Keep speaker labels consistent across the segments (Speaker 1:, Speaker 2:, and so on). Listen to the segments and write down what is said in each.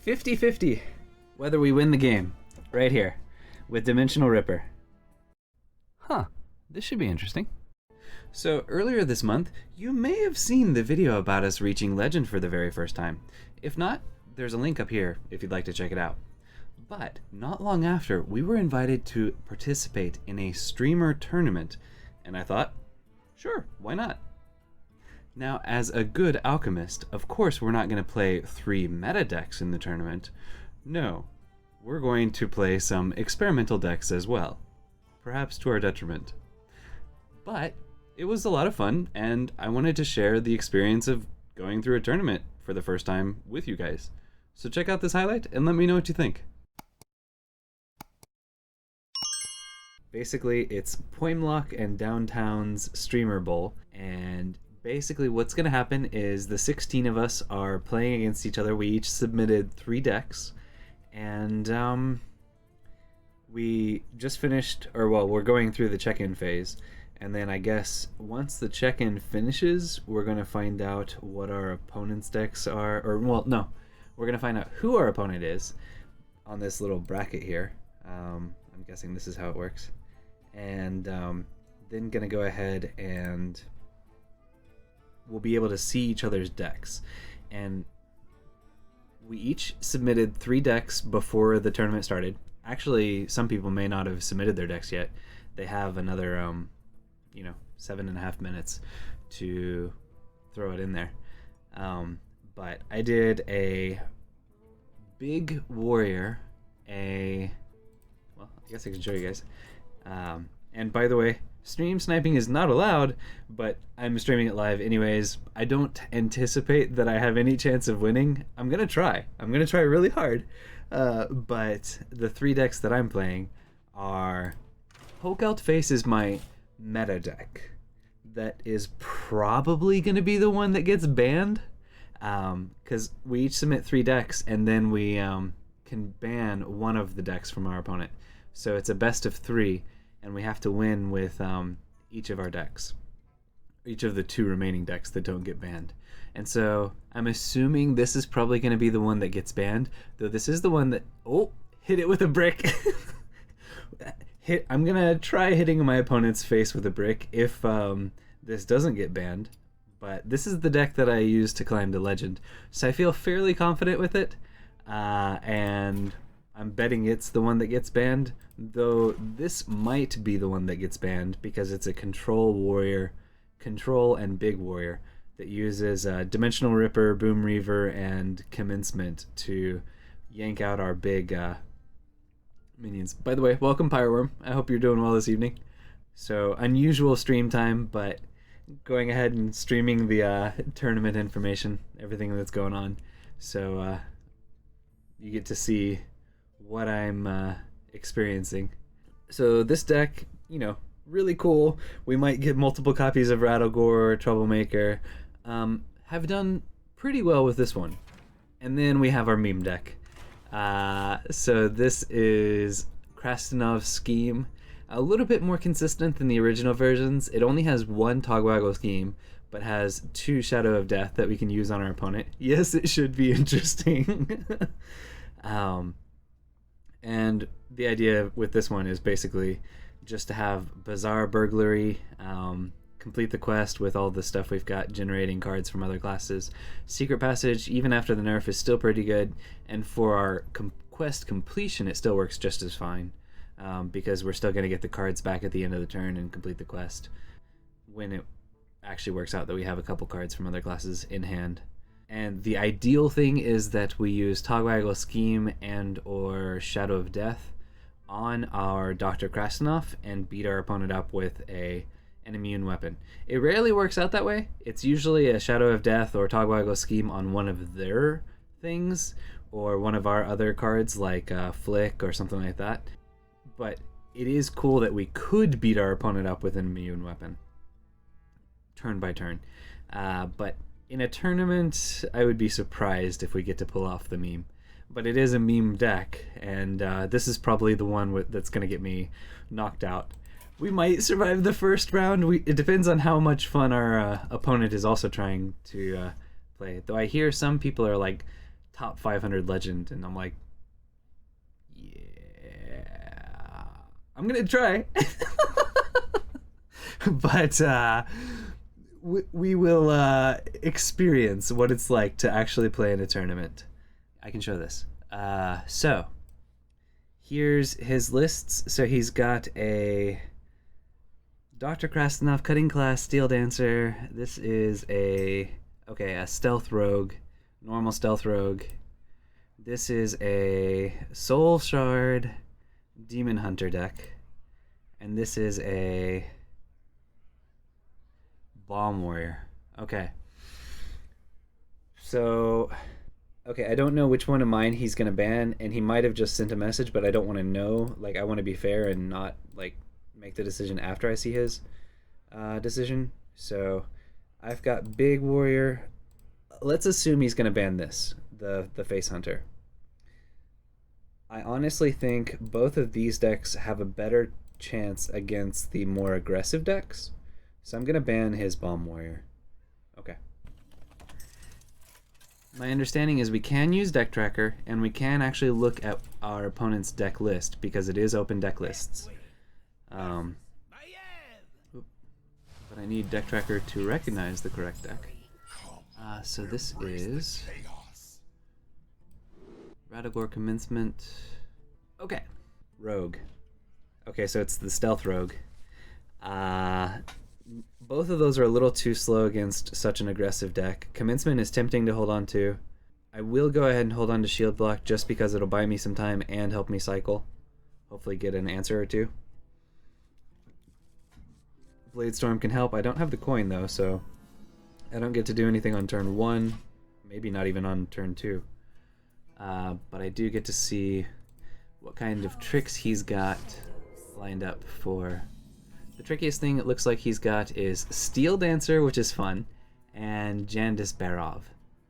Speaker 1: 50-50 whether we win the game, right here, with Dimensional Ripper. Huh, this should be interesting. So earlier this month, you may have seen the video about us reaching Legend for the very first time. If not, there's a link up here if you'd like to check it out. But not long after, we were invited to participate in a streamer tournament, and I thought, sure, why not? Now, as a good alchemist, of course we're not going to play 3 meta decks in the tournament. No, we're going to play some experimental decks as well, perhaps to our detriment. But it was a lot of fun, and I wanted to share the experience of going through a tournament for the first time with you guys. So check out this highlight and let me know what you think. Basically, it's Poimlock and Downtown's Streamer Bowl, and basically what's going to happen is the 16 of us are playing against each other. We each submitted 3 decks, and we just finished, or well, we're going through the check-in phase, and then I guess once the check-in finishes, we're going to find out what our opponent's decks are, or well, no, we're going to find out who our opponent is on this little bracket here. I'm guessing this is how it works. And then going to go ahead and we'll be able to see each other's decks. And we each submitted 3 decks before the tournament started. Actually, some people may not have submitted their decks yet. They have another, 7.5 minutes to throw it in there. But I did a big warrior, I guess I can show you guys. And by the way, stream sniping is not allowed, but I'm streaming it live anyways. I don't anticipate that I have any chance of winning. I'm gonna try. I'm gonna try really hard. But the 3 decks that I'm playing are Poke Out Face is my meta deck. That is probably gonna be the one that gets banned. Because we each submit 3 decks, and then we can ban one of the decks from our opponent. So it's a best of 3, and we have to win with each of our decks. Each of the 2 remaining decks that don't get banned. And so I'm assuming this is probably going to be the one that gets banned, though this is the one that, hit it with a brick. I'm going to try hitting my opponent's face with a brick if this doesn't get banned. But this is the deck that I use to climb to Legend. So I feel fairly confident with it. And I'm betting it's the one that gets banned, though this might be the one that gets banned because it's a control warrior, control and big warrior that uses Dimensional Ripper, Boom Reaver, and Commencement to yank out our big minions. By the way, welcome Pyroworm. I hope you're doing well this evening. So unusual stream time, but going ahead and streaming the tournament information, everything that's going on. So you get to see what I'm experiencing. So this deck, really cool. We might get multiple copies of Rattlegore, Troublemaker. Have done pretty well with this one. And then we have our meme deck. So this is Krastinov's Scheme. A little bit more consistent than the original versions. It only has 1 Togwaggle Scheme, but has 2 Shadow of Death that we can use on our opponent. Yes, it should be interesting. And the idea with this one is basically just to have Bizarre Burglary, complete the quest with all the stuff we've got, generating cards from other classes. Secret Passage, even after the nerf, is still pretty good, and for our quest completion it still works just as fine, because we're still going to get the cards back at the end of the turn and complete the quest when it actually works out that we have a couple cards from other classes in hand. And the ideal thing is that we use Togwaggle Scheme and or Shadow of Death on our Dr. Krastinov and beat our opponent up with an immune weapon. It rarely works out that way. It's usually a Shadow of Death or Togwaggle Scheme on one of their things or one of our other cards like Flick or something like that. But it is cool that we could beat our opponent up with an immune weapon turn by turn. But in a tournament, I would be surprised if we get to pull off the meme. But it is a meme deck, and this is probably the one that's going to get me knocked out. We might survive the first round. It depends on how much fun our opponent is also trying to play. Though I hear some people are like top 500 legend, and I'm like, yeah, I'm gonna try. But we will experience what it's like to actually play in a tournament. I can show this. So here's his lists. So he's got a Dr. Krastinov cutting class steel dancer. This is a stealth rogue, normal stealth rogue. This is a soul shard demon hunter deck, and this is a bomb warrior. Okay. So, I don't know which one of mine he's gonna ban, and he might have just sent a message, but I don't want to know. Like, I want to be fair and not like make the decision after I see his decision. So I've got big warrior. Let's assume he's gonna ban this, the face hunter. I honestly think both of these decks have a better chance against the more aggressive decks, so I'm gonna ban his bomb warrior. Okay. My understanding is we can use Deck Tracker, and we can actually look at our opponent's deck list, because it is open deck lists. But I need Deck Tracker to recognize the correct deck. So this is Rattlegore Commencement. Okay. Rogue. Okay, so it's the Stealth Rogue. Both of those are a little too slow against such an aggressive deck. Commencement is tempting to hold on to. I will go ahead and hold on to Shield Block just because it'll buy me some time and help me cycle. Hopefully get an answer or two. Bladestorm can help. I don't have the coin though, so I don't get to do anything on turn 1. Maybe not even on turn 2. But I do get to see what kind of tricks he's got lined up for. The trickiest thing it looks like he's got is Steel Dancer, which is fun, and Jandis Barov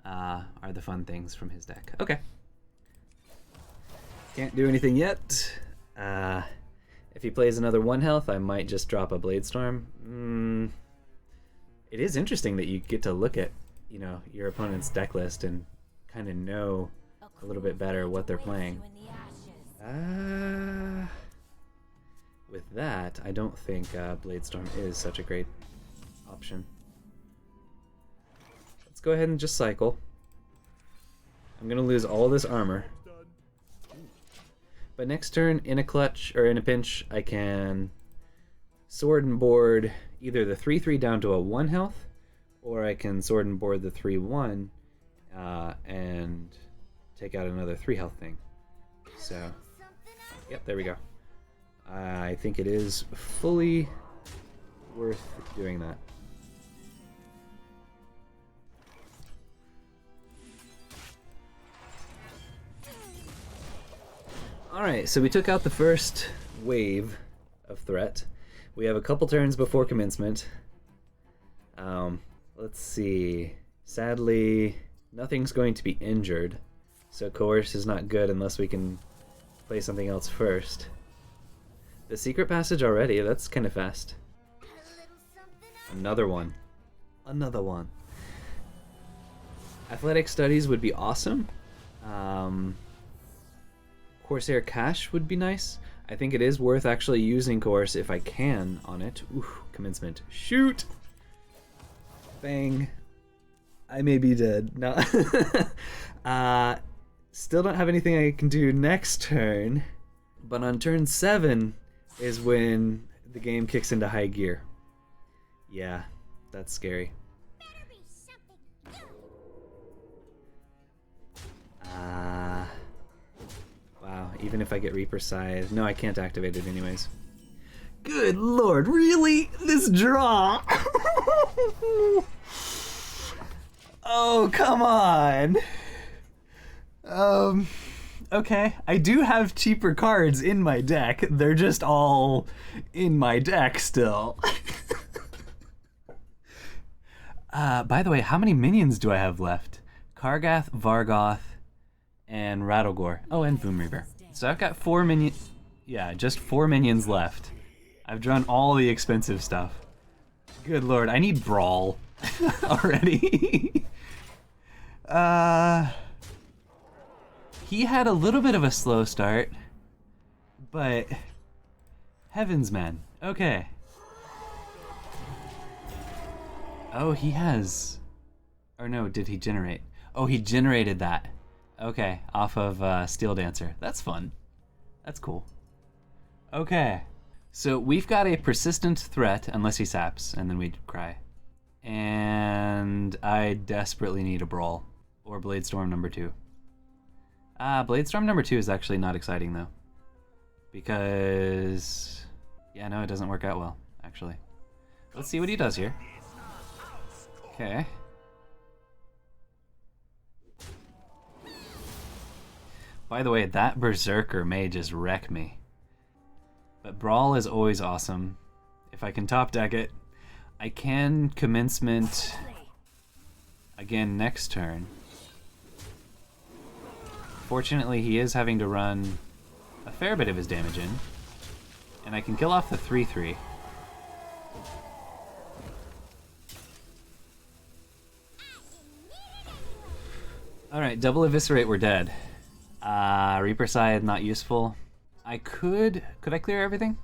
Speaker 1: are the fun things from his deck. Okay. Can't do anything yet. If he plays another 1 health, I might just drop a Bladestorm. It is interesting that you get to look at, you know, your opponent's deck list and kind of know a little bit better what they're playing. With that, I don't think Bladestorm is such a great option. Let's go ahead and just cycle. I'm gonna lose all this armor. But next turn, in a clutch, or in a pinch, I can sword and board either the 3/3 down to a 1 health, or I can sword and board the 3/1 and take out another 3 health thing. So, yep, there we go. I think it is fully worth doing that. Alright, so we took out the first wave of threat. We have a couple turns before commencement. Let's see. Sadly, nothing's going to be injured, so Coerce is not good unless we can play something else first. The secret passage already, that's kind of fast. Another one. Another one. Athletic Studies would be awesome. Corsair Cash would be nice. I think it is worth actually using Coerce if I can on it. Ooh, Commencement. Shoot! Bang. I may be dead. No. Still don't have anything I can do next turn. But on turn 7 is when the game kicks into high gear. Yeah, that's scary. Wow, even if I get Reaper Scythe... No, I can't activate it anyways. Good lord, really? This draw? Oh, come on! Okay, I do have cheaper cards in my deck. They're just all in my deck still. By the way, how many minions do I have left? Kargath, Vargoth, and Rattlegore. Oh, and Boom Reaver. So I've got 4 minions. Yeah, just 4 minions left. I've drawn all the expensive stuff. Good lord, I need Brawl already. He had a little bit of a slow start, but heavens, man. Okay. Oh, he has... Or no, did he generate? Oh, he generated that. Okay, off of Steel Dancer. That's fun. That's cool. Okay. So we've got a persistent threat, unless he saps, and then we cry. And I desperately need a Brawl. Or Bladestorm number 2. Bladestorm number 2 is actually not exciting, though. Because... Yeah, no, it doesn't work out well, actually. Let's see what he does here. Okay. By the way, that Berserker may just wreck me. But Brawl is always awesome. If I can top deck it, I can Commencement again next turn. Fortunately, he is having to run a fair bit of his damage in. And I can kill off the 3/3. Alright, double Eviscerate, we're dead. Reaper Scythe, not useful. Could I clear everything?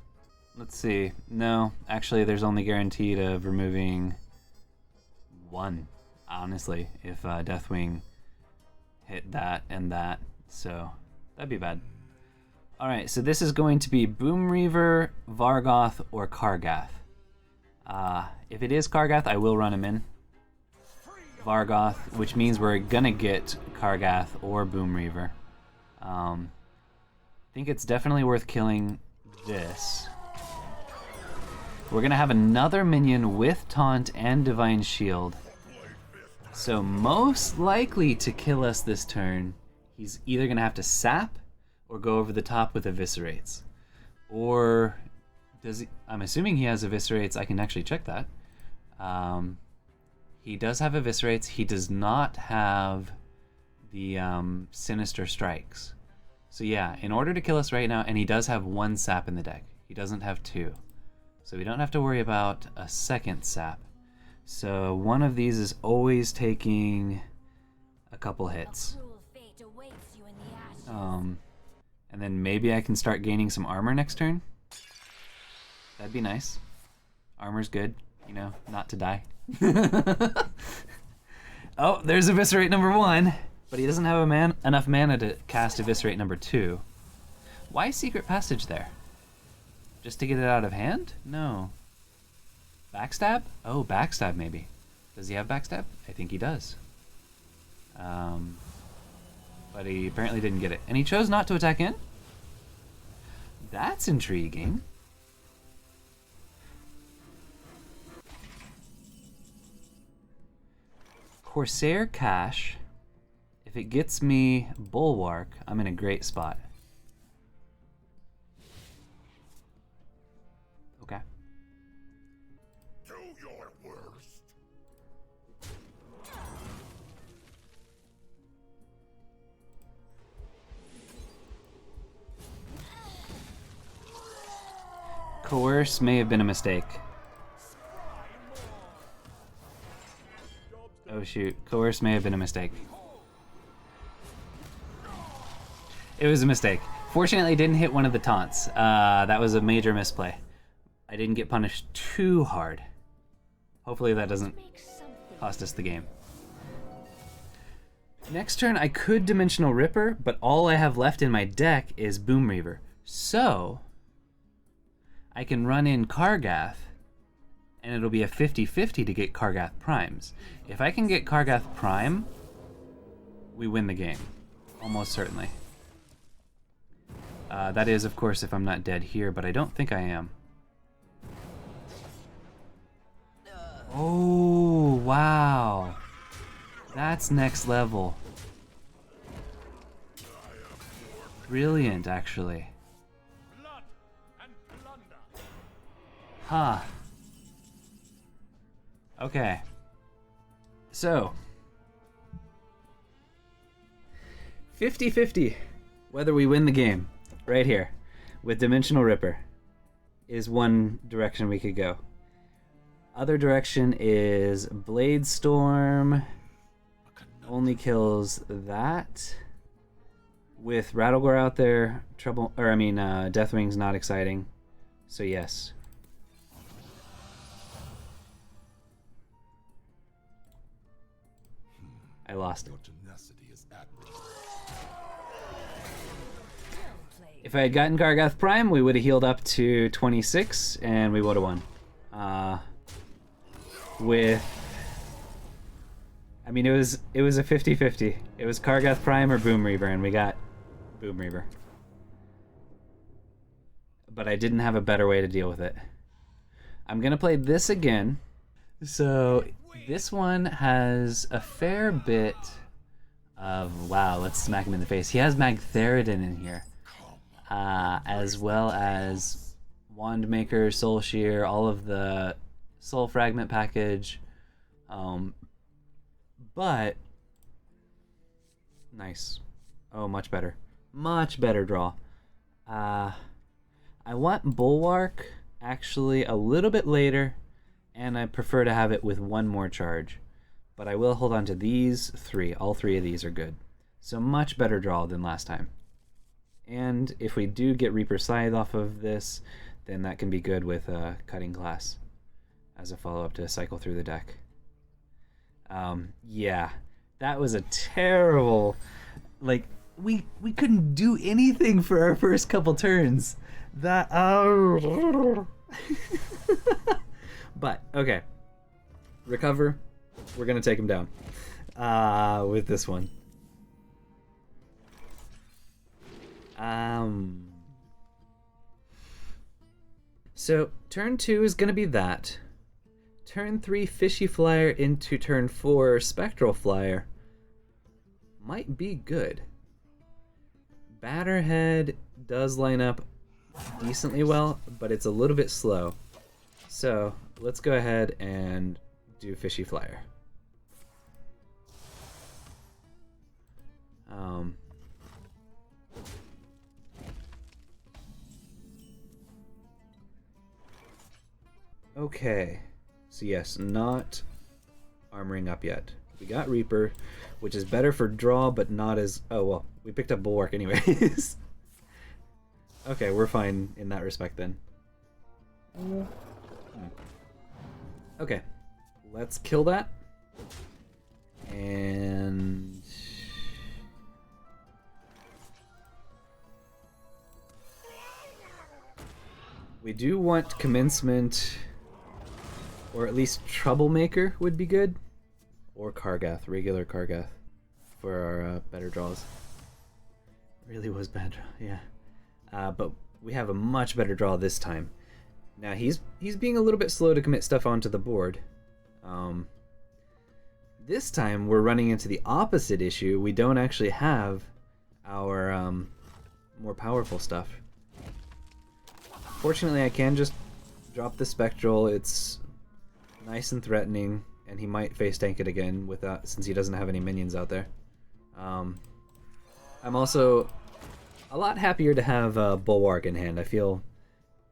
Speaker 1: Let's see. No, actually there's only guaranteed of removing 1, honestly, if Deathwing hit that and that, so that'd be bad. Alright, so this is going to be Boom Reaver, Vargoth, or Kargath. If it is Kargath, I will run him in. Vargoth, which means we're gonna get Kargath or Boom Reaver. I think it's definitely worth killing this. We're gonna have another minion with Taunt and Divine Shield. So most likely to kill us this turn, he's either gonna have to sap or go over the top with Eviscerates. Or does he? I'm assuming he has Eviscerates. I can actually check that. He does have Eviscerates. He does not have the Sinister Strikes. So yeah, in order to kill us right now, and he does have 1 sap in the deck. He doesn't have 2. So we don't have to worry about a second sap. So one of these is always taking a couple hits. And then maybe I can start gaining some armor next turn. That'd be nice. Armor's good, you know, not to die. Oh, there's Eviscerate number 1, but he doesn't have enough mana to cast Eviscerate number 2. Why Secret Passage there? Just to get it out of hand? No. Backstab? Oh, Backstab maybe. Does he have Backstab? I think he does. But he apparently didn't get it. And he chose not to attack in? That's intriguing. Corsair Cache. If it gets me Bulwark, I'm in a great spot. Okay.
Speaker 2: Do your worst.
Speaker 1: Coerce may have been a mistake. Oh shoot, Coerce may have been a mistake. It was a mistake. Fortunately, it didn't hit one of the taunts. That was a major misplay. I didn't get punished too hard. Hopefully that doesn't cost us the game. Next turn, I could Dimensional Ripper, but all I have left in my deck is Boom Reaver. So, I can run in Kargath, and it'll be a 50-50 to get Kargath Primes. If I can get Kargath Prime, we win the game. Almost certainly. That is, of course, if I'm not dead here, but I don't think I am. Oh, wow. That's next level. Brilliant, actually. Huh. Okay. So. 50-50 whether we win the game. Right here. With Dimensional Ripper. Is one direction we could go. Other direction is Blade Storm. Only kills that. With Rattlegore out there, Deathwing's not exciting. So yes. I lost it. If I had gotten Gargath Prime, we would have healed up to 26, and we would have won. It was a 50-50. It was Kargath Prime or Boom Reaver, and we got Boom Reaver. But I didn't have a better way to deal with it. I'm gonna play this again. So this one has a fair bit of, wow, let's smack him in the face. He has Magtheridon in here. As well as Wandmaker, Soul Shear, all of the Soul Fragment package. But nice. Oh, much better. Much better draw. I want Bulwark actually a little bit later, and I prefer to have it with one more charge. But I will hold on to these three. All three of these are good. So much better draw than last time. And if we do get Reaper Scythe off of this, then that can be good with Cutting Class as a follow-up to cycle through the deck. Yeah, that was a terrible... Like, we couldn't do anything for our first couple turns. That... But, okay. Recover. We're gonna take him down. With this one. So turn 2 is gonna be that. Turn 3 Fishy Flyer into turn 4 Spectral Flyer might be good. Batterhead does line up decently well, but it's a little bit slow. So let's go ahead and do Fishy Flyer. Okay, so yes, not armoring up yet. We got Reaper, which is better for draw, but not as... Oh, well, we picked up Bulwark anyways. Okay, we're fine in that respect then. Okay, let's kill that. And... we do want Commencement... or at least Troublemaker would be good. Or Kargath, regular Kargath, for our better draws. Really was bad draw, yeah. But we have a much better draw this time. Now he's being a little bit slow to commit stuff onto the board. This time we're running into the opposite issue. We don't actually have our more powerful stuff. Fortunately, I can just drop the Spectral. It's nice and threatening, and he might face tank it again without, since he doesn't have any minions out there. I'm also a lot happier to have Bulwark in hand. I feel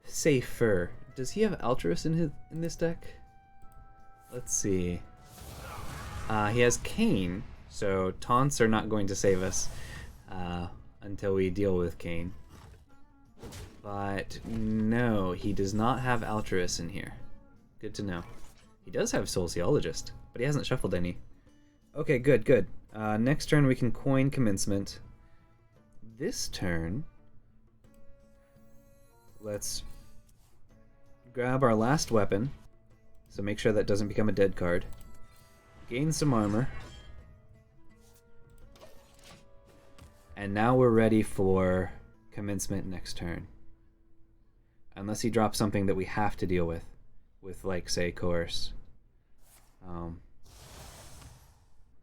Speaker 1: safer. Does he have Altruist in this deck? Let's see. He has Kane, so taunts are not going to save us until we deal with Kane. But no, he does not have Altruist in here. Good to know. He does have Sociologist, but he hasn't shuffled any. Okay, good, good. Next turn we can coin Commencement. This turn, let's grab our last weapon, so make sure that doesn't become a dead card. Gain some armor. And now we're ready for Commencement next turn. Unless he drops something that we have to deal with like, say, Coerce.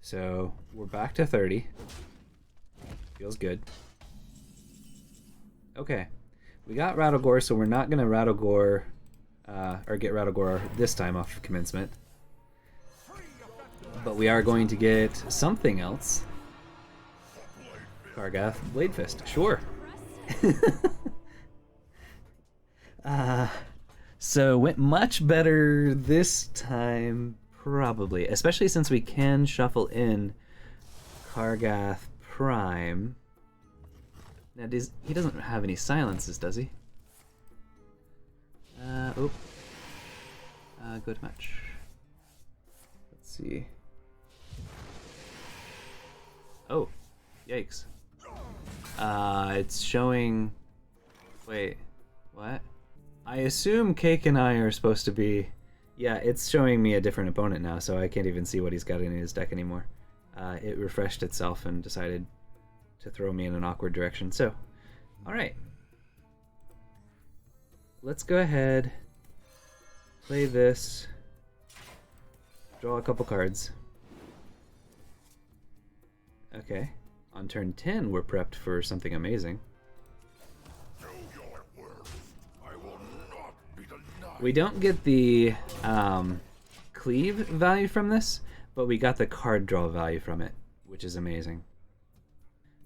Speaker 1: So we're back to 30. Feels good. Okay, we got Rattlegore, so we're not gonna Rattlegore, or get Rattlegore this time off of Commencement. But we are going to get something else. Kargath Blade Fist, sure. So went much better this time, probably. Especially since we can shuffle in Kargath Prime. Now, he doesn't have any silences, does he? Oh. Go to match. Let's see. Oh, yikes. It's showing... Wait, what? I assume Cake and I are supposed to be... Yeah, it's showing me a different opponent now, so I can't even see what he's got in his deck anymore. It refreshed itself and decided to throw me in an awkward direction. So, alright. Let's go ahead, play this, draw a couple cards. Okay, on turn 10 we're prepped for something amazing.
Speaker 2: Do your worst. I will not be denied.
Speaker 1: We don't get the cleave value from this, but we got the card draw value from it, which is amazing.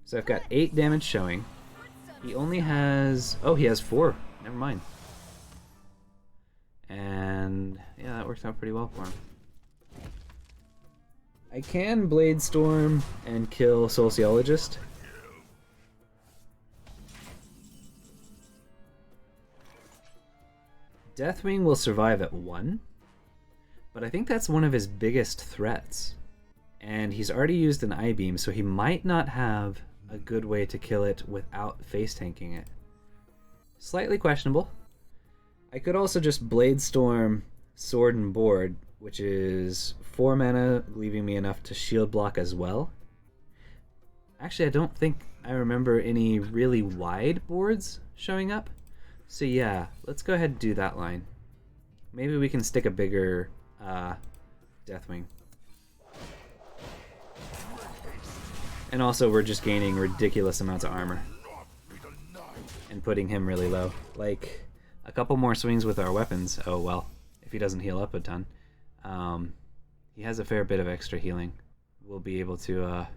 Speaker 1: So I've got 8 damage showing. He only has... Oh, he has 4. Never mind. And yeah, that works out pretty well for him. I can Blade Storm and kill Sociologist. Deathwing will survive at 1, but I think that's one of his biggest threats. And he's already used an I-Beam, so he might not have a good way to kill it without face tanking it. Slightly questionable. I could also just Blade Storm Sword and Board, which is 4 mana, leaving me enough to shield block as well. Actually, I don't think I remember any really wide boards showing up. So yeah, let's go ahead and do that line. Maybe we can stick a bigger Deathwing. And also we're just gaining ridiculous amounts of armor. And putting him really low. Like, a couple more swings with our weapons. Oh well, if he doesn't heal up a ton. He has a fair bit of extra healing. We'll be able to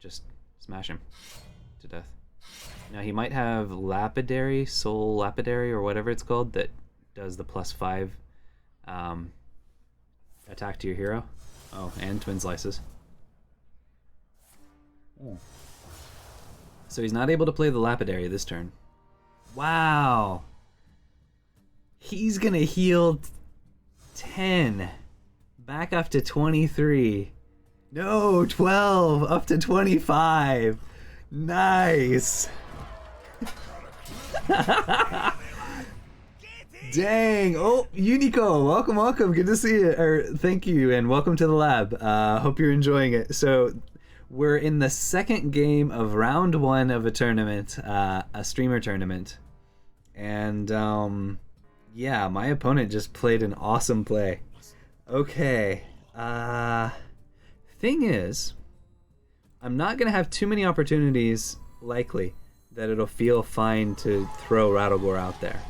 Speaker 1: just smash him to death. Now he might have Lapidary, Soul Lapidary, or whatever it's called, that does the +5 attack to your hero. Oh, and Twin Slices. So he's not able to play the Lapidary this turn. Wow! He's gonna heal 10. Back up to 23. No, 12! Up to 25! Nice! Dang! Oh, Unico! Welcome, welcome! Good to see you. Or thank you, and welcome to the lab. Hope you're enjoying it. So, we're in the second game of round 1 of a tournament, a streamer tournament. And, yeah, my opponent just played an awesome play. Okay. Thing is, I'm not gonna have too many opportunities, likely, that it'll feel fine to throw Rattlegore out there.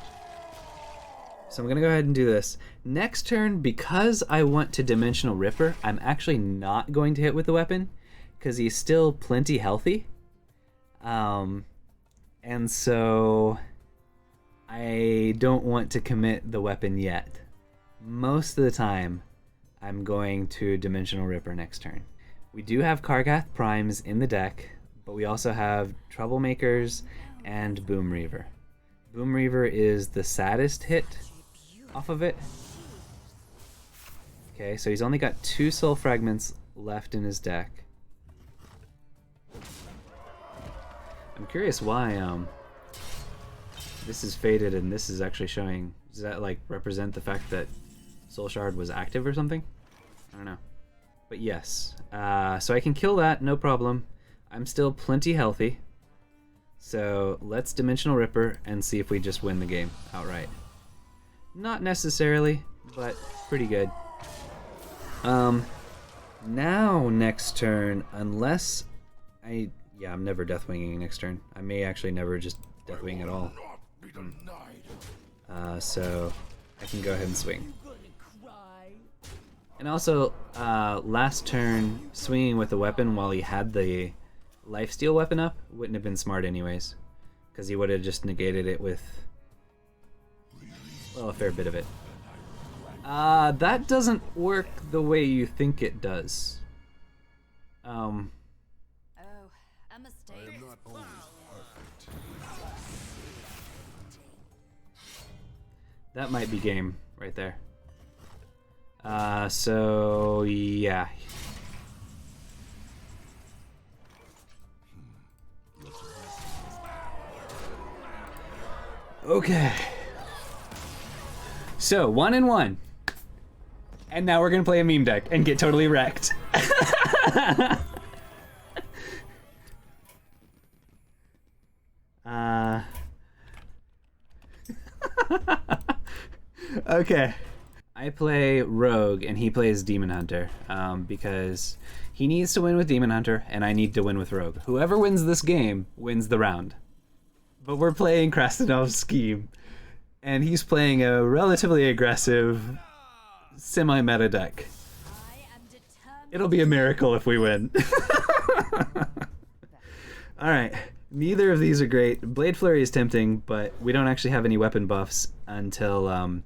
Speaker 1: So I'm gonna go ahead and do this. Next turn, because I want to Dimensional Ripper, I'm actually not going to hit with the weapon, because he's still plenty healthy. And so I don't want to commit the weapon yet. Most of the time, I'm going to Dimensional Ripper next turn. We do have Kargath Primes in the deck, but we also have Troublemakers and Boom Reaver. Boom Reaver is the saddest hit off of it. Okay, so he's only got 2 Soul Fragments left in his deck. I'm curious why this is faded and this is actually showing. Does that like represent the fact that Soul Shard was active or something? I don't know. But yes, so I can kill that, no problem. I'm still plenty healthy. So let's Dimensional Ripper and see if we just win the game outright. Not necessarily, but pretty good. Now next turn, unless I'm never Deathwinging next turn. I may actually never just Deathwing at all. So I can go ahead and swing. And also, last turn, swinging with the weapon while he had the lifesteal weapon up wouldn't have been smart anyways, because he would have just negated it with, well, a fair bit of it. That doesn't work the way you think it does.
Speaker 3: Oh, a mistake.
Speaker 2: I am not always perfect.
Speaker 1: That might be game right there. So yeah. Okay. So 1-1. And now we're gonna play a meme deck and get totally wrecked. Okay. I play Rogue and he plays Demon Hunter because he needs to win with Demon Hunter and I need to win with Rogue. Whoever wins this game wins the round. But we're playing Krastinov's scheme and he's playing a relatively aggressive semi-meta deck. It'll be a miracle if we win. Alright, neither of these are great. Blade Flurry is tempting, but we don't actually have any weapon buffs until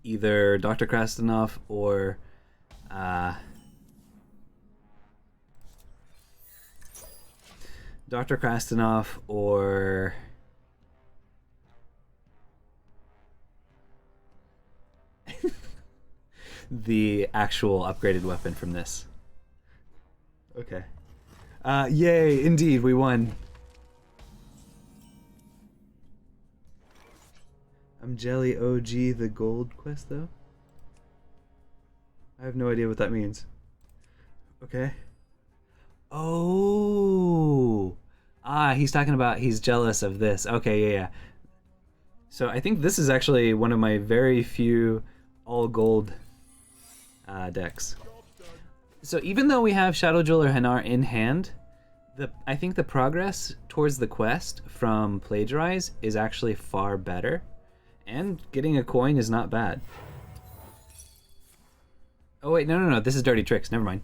Speaker 1: either Dr. Krastinov or Dr. Krastinov or the actual upgraded weapon from this. Okay. Yay, indeed, we won. I'm Jelly OG the gold quest though? I have no idea what that means. Okay. Oh! He's talking about he's jealous of this. Okay, yeah. So I think this is actually one of my very few all gold decks. So even though we have Shadow Jeweler Hanar in hand, I think the progress towards the quest from Plagiarize is actually far better. And getting a coin is not bad. Oh wait, no, this is Dirty Tricks, never mind.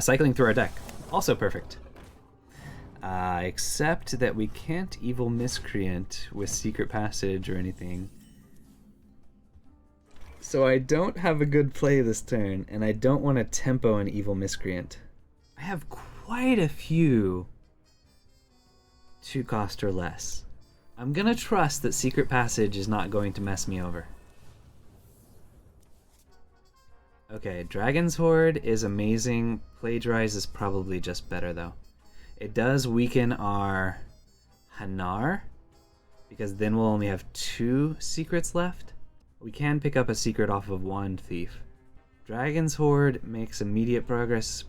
Speaker 1: Cycling through our deck, also perfect. Except that we can't Evil Miscreant with Secret Passage or anything. So I don't have a good play this turn, and I don't want to tempo an Evil Miscreant. I have quite a few 2-cost or less. I'm gonna trust that Secret Passage is not going to mess me over. Okay, Dragon's Horde is amazing. Plagiarize is probably just better though. It does weaken our Hanar, because then we'll only have 2 secrets left. We can pick up a secret off of Wand Thief. Dragon's Horde makes immediate progress.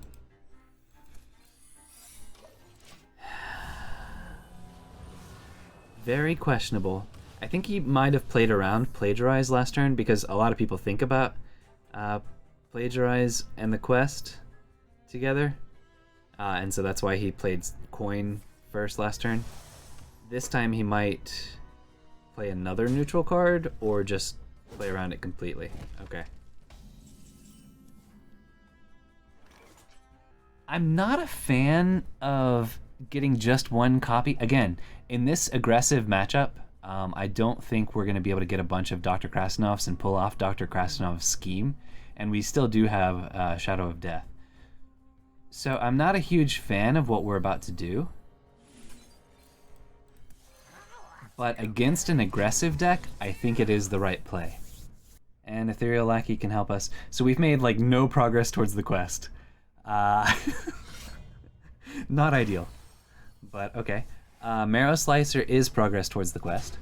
Speaker 1: Very questionable. I think he might have played around Plagiarize last turn because a lot of people think about Plagiarize and the quest together. And so that's why he played Coin first last turn. This time he might play another neutral card or just play around it completely. Okay. I'm not a fan of getting just one copy. Again, in this aggressive matchup, I don't think we're going to be able to get a bunch of Dr. Krastinovs and pull off Dr. Krastinov's scheme. And we still do have Shadow of Death. So I'm not a huge fan of what we're about to do. But against an aggressive deck, I think it is the right play. And Ethereal Lackey can help us. So we've made like no progress towards the quest. Not ideal. But okay. Marrow Slicer is progress towards the quest.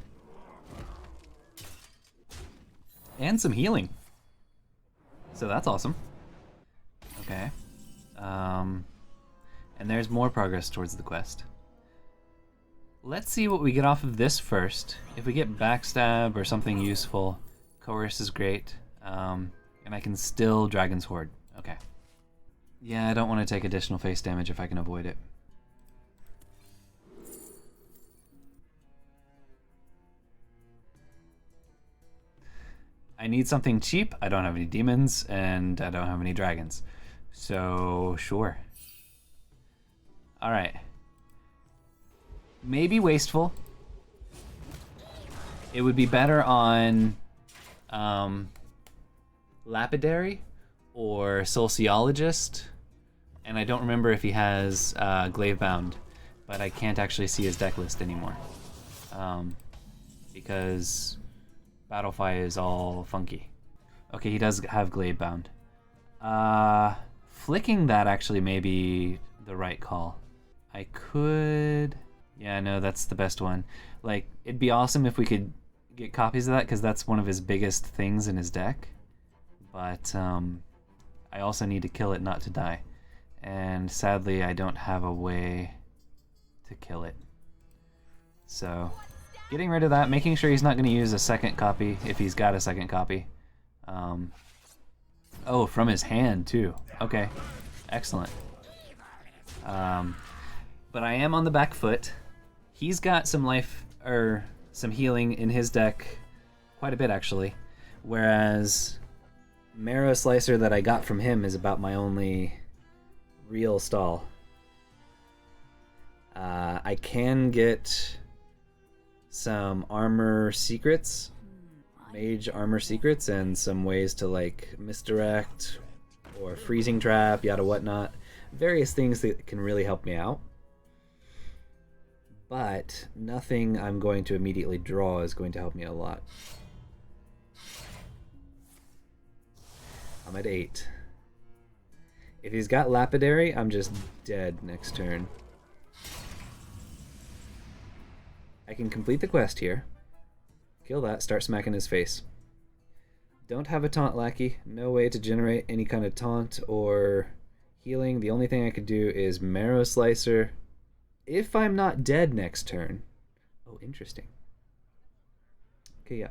Speaker 1: And some healing. So that's awesome. Okay. And there's more progress towards the quest. Let's see what we get off of this first. If we get Backstab or something useful, Coerce is great. And I can still Dragon's Horde. Okay. Yeah, I don't want to take additional face damage if I can avoid it. I need something cheap. I don't have any demons, and I don't have any dragons. So, sure. Alright. Maybe Wasteful. It would be better on Lapidary or Sociologist. And I don't remember if he has Glavebound, but I can't actually see his deck list anymore. Because Battlefy is all funky. Okay, he does have Glade Bound. Flicking that actually may be the right call. I could... Yeah, no, that's the best one. Like, it'd be awesome if we could get copies of that, because that's one of his biggest things in his deck. But, I also need to kill it not to die. And sadly, I don't have a way to kill it. So, getting rid of that, making sure he's not going to use a second copy, if he's got a second copy. Oh, from his hand, too. Okay, excellent. But I am on the back foot. He's got some life, or some healing in his deck, quite a bit actually. Whereas Marrow Slicer that I got from him is about my only real stall. I can get some armor secrets, mage armor secrets, and some ways to like misdirect or freezing trap, yada whatnot. Various things that can really help me out. But nothing I'm going to immediately draw is going to help me a lot. I'm at 8. If he's got Lapidary, I'm just dead next turn. I can complete the quest here. Kill that, start smacking his face. Don't have a taunt lackey. No way to generate any kind of taunt or healing. The only thing I could do is Marrow Slicer. If I'm not dead next turn... Oh, interesting. Okay, yeah.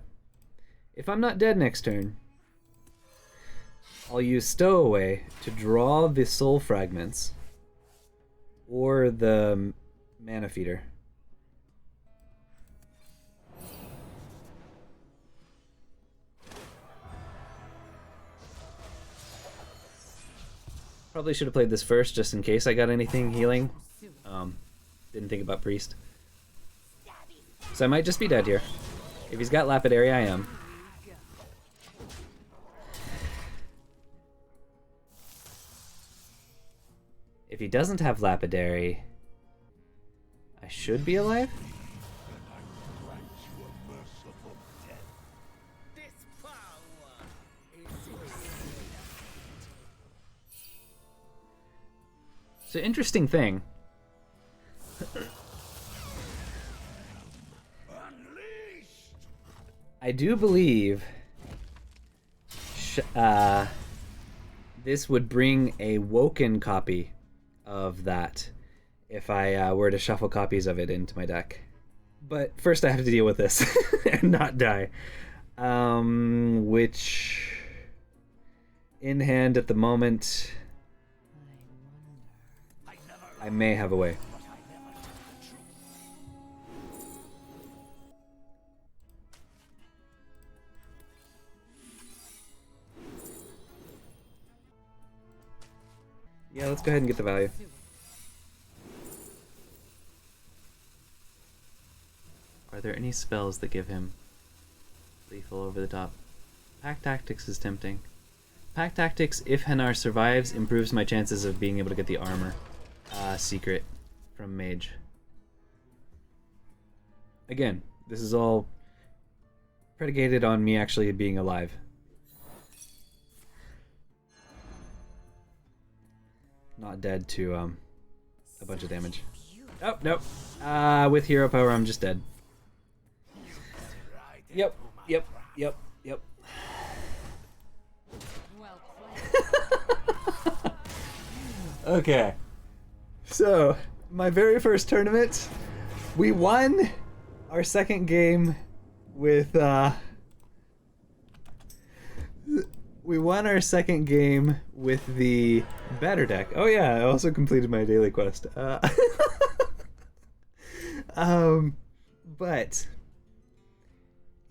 Speaker 1: If I'm not dead next turn, I'll use Stowaway to draw the Soul Fragments or the Mana Feeder. Probably should have played this first just in case I got anything healing. Didn't think about Priest. So I might just be dead here. If he's got Lapidary, I am. If he doesn't have Lapidary, I should be alive? So interesting thing. I do believe this would bring a Woken copy of that if I were to shuffle copies of it into my deck. But first I have to deal with this and not die. Which in hand at the moment, I may have a way. Yeah, let's go ahead and get the value. Are there any spells that give him lethal over the top? Pack Tactics is tempting. Pack Tactics, if Hanar survives, improves my chances of being able to get the armor secret from Mage. Again, this is all predicated on me actually being alive. Not dead to a bunch of damage. Oh, nope. With hero power, I'm just dead. Yep. Okay. So, my very first tournament, we won our second game with, we won our second game with the better deck. Oh yeah, I also completed my daily quest. But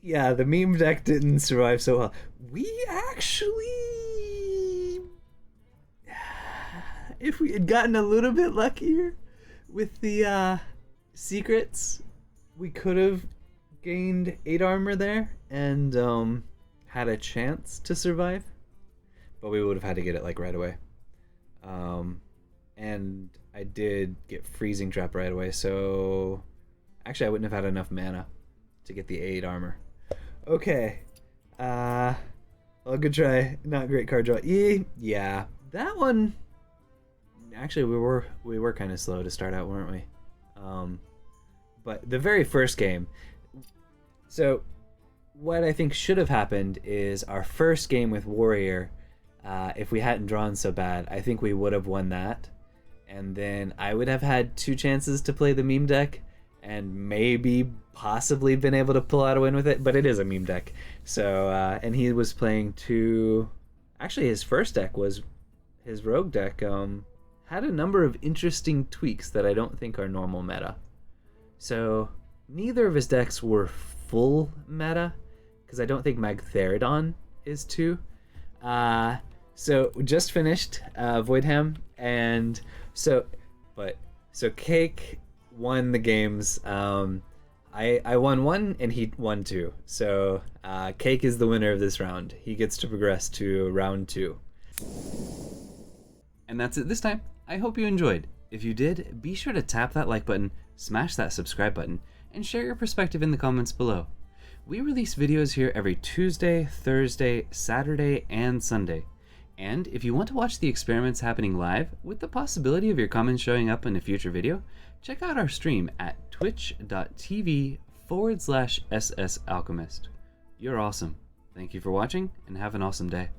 Speaker 1: yeah, the meme deck didn't survive so well. We actually, if we had gotten a little bit luckier with the secrets, we could have gained 8 armor there and had a chance to survive, but we would have had to get it like right away. And I did get freezing trap right away, so actually I wouldn't have had enough mana to get the 8 armor. Okay. Well, good try. Not great card draw. Yeah. That one. Actually, we were kind of slow to start out, weren't we? But the very first game. So, what I think should have happened is our first game with Warrior. If we hadn't drawn so bad, I think we would have won that, and then I would have had 2 chances to play the meme deck, and maybe possibly been able to pull out a win with it. But it is a meme deck, so and he was playing 2. Actually, his first deck was his rogue deck. Had a number of interesting tweaks that I don't think are normal meta. So neither of his decks were full meta, because I don't think Magtheridon is 2. So just finished Voidham, and so Cake won the games. I won 1 and he won 2. So Cake is the winner of this round. He gets to progress to round 2. And that's it this time. I hope you enjoyed. If you did, be sure to tap that like button, smash that subscribe button, and share your perspective in the comments below. We release videos here every Tuesday, Thursday, Saturday, and Sunday. And if you want to watch the experiments happening live, with the possibility of your comments showing up in a future video, check out our stream at twitch.tv/SSAlchemist. You're awesome. Thank you for watching, and have an awesome day.